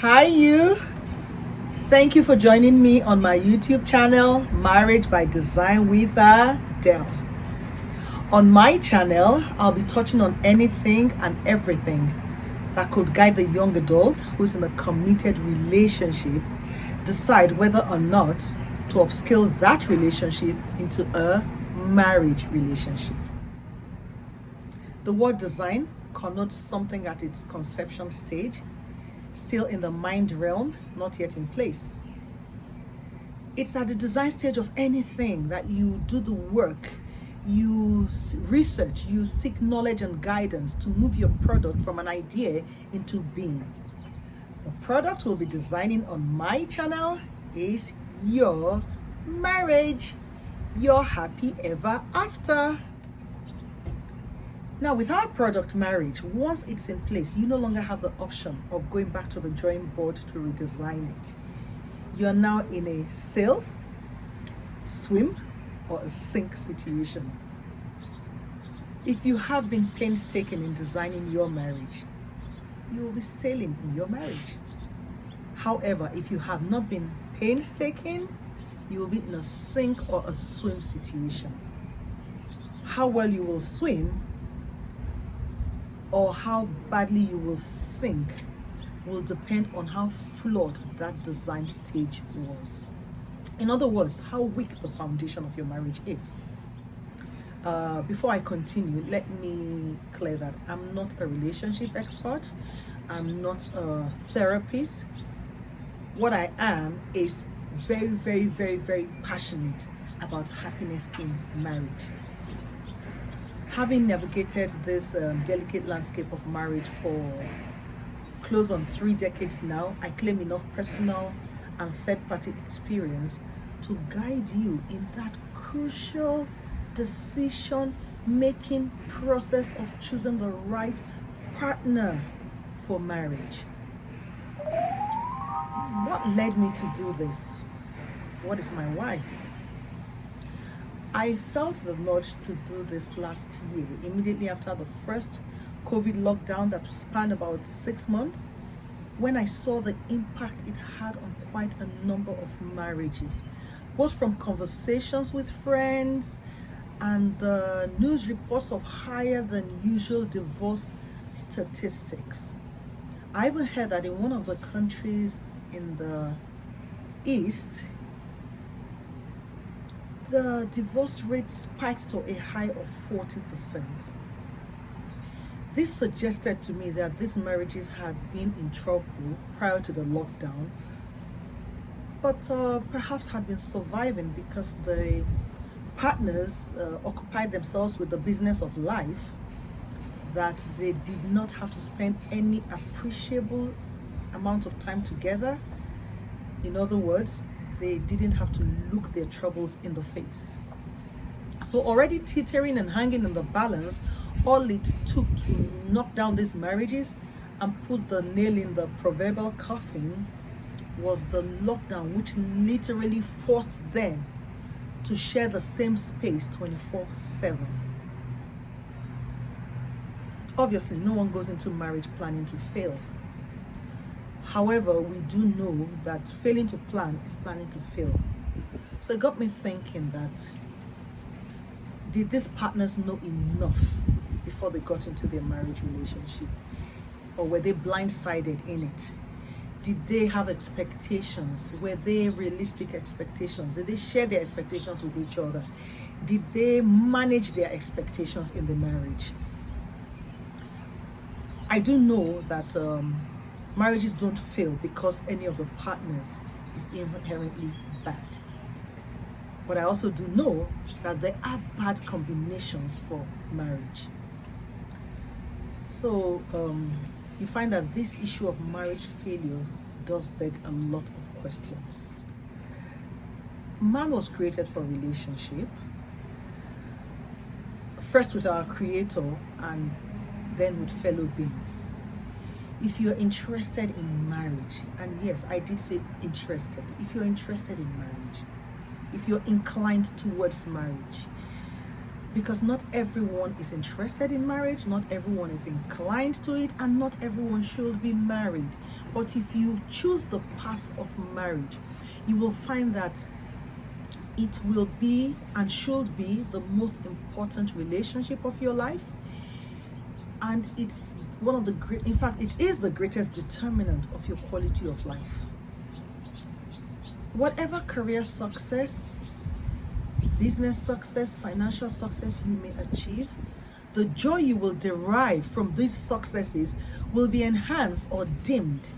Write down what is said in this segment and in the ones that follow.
Hi, you. Thank you for joining me on my YouTube channel, Marriage by Design with Adele. On my channel, I'll be touching on anything and everything that could guide the young adult who's in a committed relationship decide whether or not to upscale that relationship into a marriage relationship. The word design connotes something at its conception stage, still in the mind realm, not yet in place. It's at the design stage of anything that you do the work, you research, you seek knowledge and guidance to move your product from an idea into being. The product we'll be designing on my channel is your marriage, your happy ever after. Now, with our product marriage, once it's in place, you no longer have the option of going back to the drawing board to redesign it. You're now in a sail, swim, or a sink situation. If you have been painstaking in designing your marriage, you will be sailing in your marriage. However, if you have not been painstaking, you will be in a sink or a swim situation. How well you will swim or how badly you will sink will depend on how flawed that design stage was. In other words, how weak the foundation of your marriage is. Before I continue, let me clear that I'm not a relationship expert. I'm not a therapist. What I am is very, very, very, very passionate about happiness in marriage. Having navigated this delicate landscape of marriage for close on 3 decades now, I claim enough personal and third-party experience to guide you in that crucial decision-making process of choosing the right partner for marriage. What led me to do this? What is my why? I felt the nudge to do this last year, immediately after the first COVID lockdown that spanned about 6 months, when I saw the impact it had on quite a number of marriages, both from conversations with friends and the news reports of higher than usual divorce statistics. I even heard that in one of the countries in the East, the divorce rate spiked to a high of 40%. This suggested to me that these marriages had been in trouble prior to the lockdown, but perhaps had been surviving because the partners occupied themselves with the business of life, that they did not have to spend any appreciable amount of time together. In other words, they didn't have to look their troubles in the face. So already teetering and hanging in the balance, all it took to knock down these marriages and put the nail in the proverbial coffin was the lockdown, which literally forced them to share the same space 24/7. Obviously, no one goes into marriage planning to fail. However, we do know that failing to plan is planning to fail. So it got me thinking that, did these partners know enough before they got into their marriage relationship? Or were they blindsided in it? Did they have expectations? Were they realistic expectations? Did they share their expectations with each other? Did they manage their expectations in the marriage? I do know that marriages don't fail because any of the partners is inherently bad. But I also do know that there are bad combinations for marriage. So you find that this issue of marriage failure does beg a lot of questions. Man was created for a relationship, first with our Creator and then with fellow beings. If you're interested in marriage, and yes, I did say interested, if you're interested in marriage, if you're inclined towards marriage, because not everyone is interested in marriage, not everyone is inclined to it, and not everyone should be married. But if you choose the path of marriage, you will find that it will be and should be the most important relationship of your life. And it's one of the great, in fact, it is the greatest determinant of your quality of life. Whatever career success, business success, financial success you may achieve, the joy you will derive from these successes will be enhanced or dimmed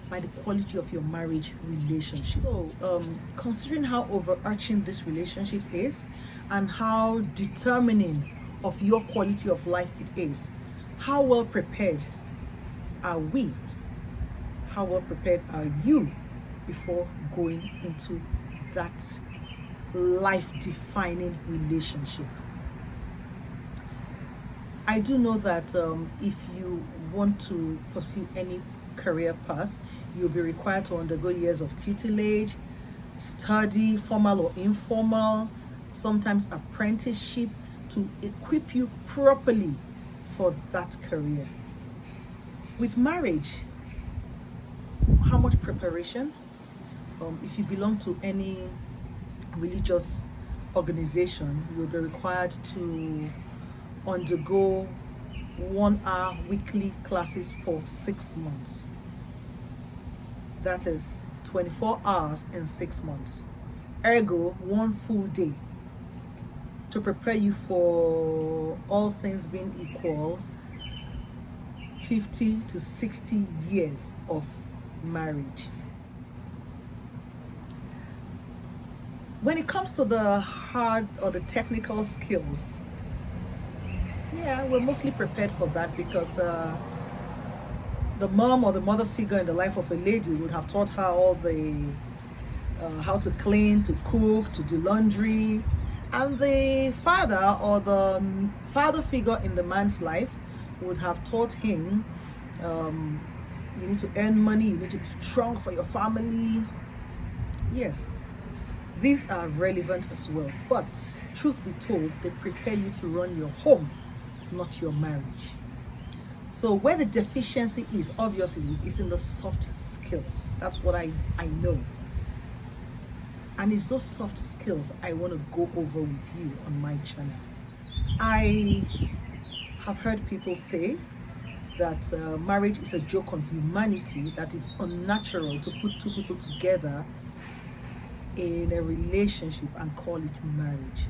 by the quality of your marriage relationship. So, considering how overarching this relationship is and how determining of your quality of life it is, how well prepared are we? How well prepared are you before going into that life-defining relationship? I do know that if you want to pursue any career path, you'll be required to undergo years of tutelage, study, formal or informal, sometimes apprenticeship, to equip you properly for that career. With marriage, how much preparation? If you belong to any religious organization, you'll be required to undergo 1-hour weekly classes for 6 months. That is 24 hours in 6 months. Ergo, 1 full day to prepare you for, all things being equal, 50 to 60 years of marriage. When it comes to the hard or the technical skills, yeah, we're mostly prepared for that because the mom or the mother figure in the life of a lady would have taught her all the how to clean, to cook, to do laundry. And the father or the father figure in the man's life would have taught him, you need to earn money, you need to be strong for your family. Yes, these are relevant as well. But truth be told, they prepare you to run your home, not your marriage. So where the deficiency is, obviously, is in the soft skills. That's what I know. And it's those soft skills I want to go over with you on my channel. I have heard people say that marriage is a joke on humanity, that it's unnatural to put two people together in a relationship and call it marriage.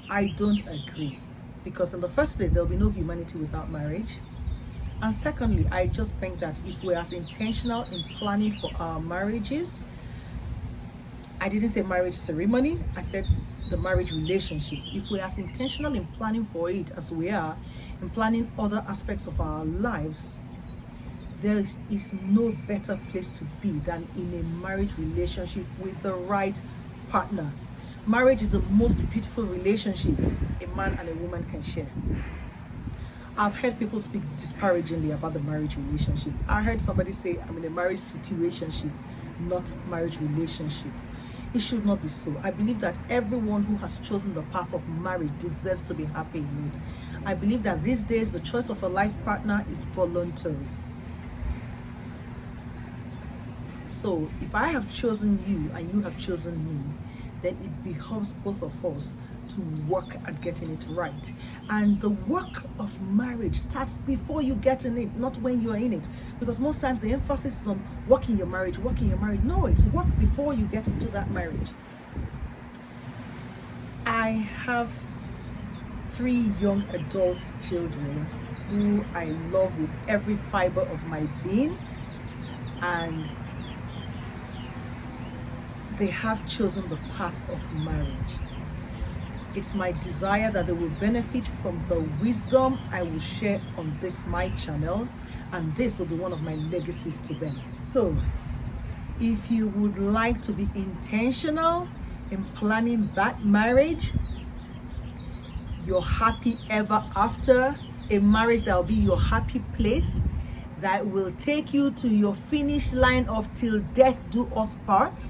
I don't agree, because in the first place, there'll be no humanity without marriage. And secondly, I just think that if we're as intentional in planning for our marriages, I didn't say marriage ceremony, I said the marriage relationship. If we're as intentional in planning for it as we are in planning other aspects of our lives, there is no better place to be than in a marriage relationship with the right partner. Marriage is the most beautiful relationship a man and a woman can share. I've heard people speak disparagingly about the marriage relationship. I heard somebody say, I'm in a marriage situationship, not marriage relationship. It should not be so. I believe that everyone who has chosen the path of marriage deserves to be happy in it. I believe that these days the choice of a life partner is voluntary. So if I have chosen you and you have chosen me, then it behoves both of us to work at getting it right. And the work of marriage starts before you get in it, not when you're in it. Because most times the emphasis is on working your marriage, working your marriage. No, it's work before you get into that marriage. I have 3 young adult children who I love with every fiber of my being, and they have chosen the path of marriage. It's my desire that they will benefit from the wisdom I will share on this my channel, and this will be one of my legacies to them. So if you would like to be intentional in planning that marriage, your happy ever after, a marriage that will be your happy place, that will take you to your finish line of till death do us part,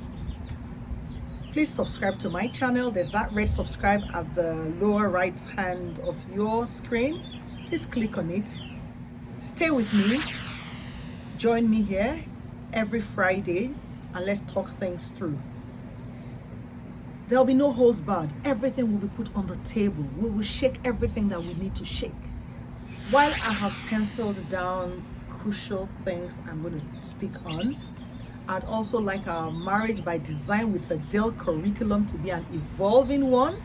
Please subscribe to my channel. There's that red subscribe at the lower right hand of your screen. Please click on it. Stay with me. Join me here every Friday and let's talk things through. There'll be no holds barred. Everything will be put on the table. We will shake everything that we need to shake. While I have penciled down crucial things I'm going to speak on, I'd also like our Marriage by Design with Adele curriculum to be an evolving one.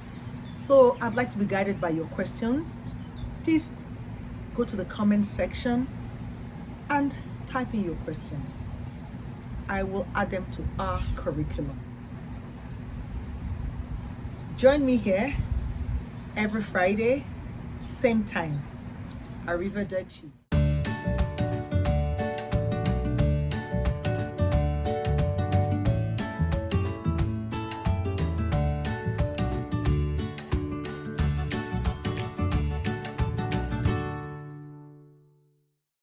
So I'd like to be guided by your questions. Please go to the comment section and type in your questions. I will add them to our curriculum. Join me here every Friday, same time. Arrivederci.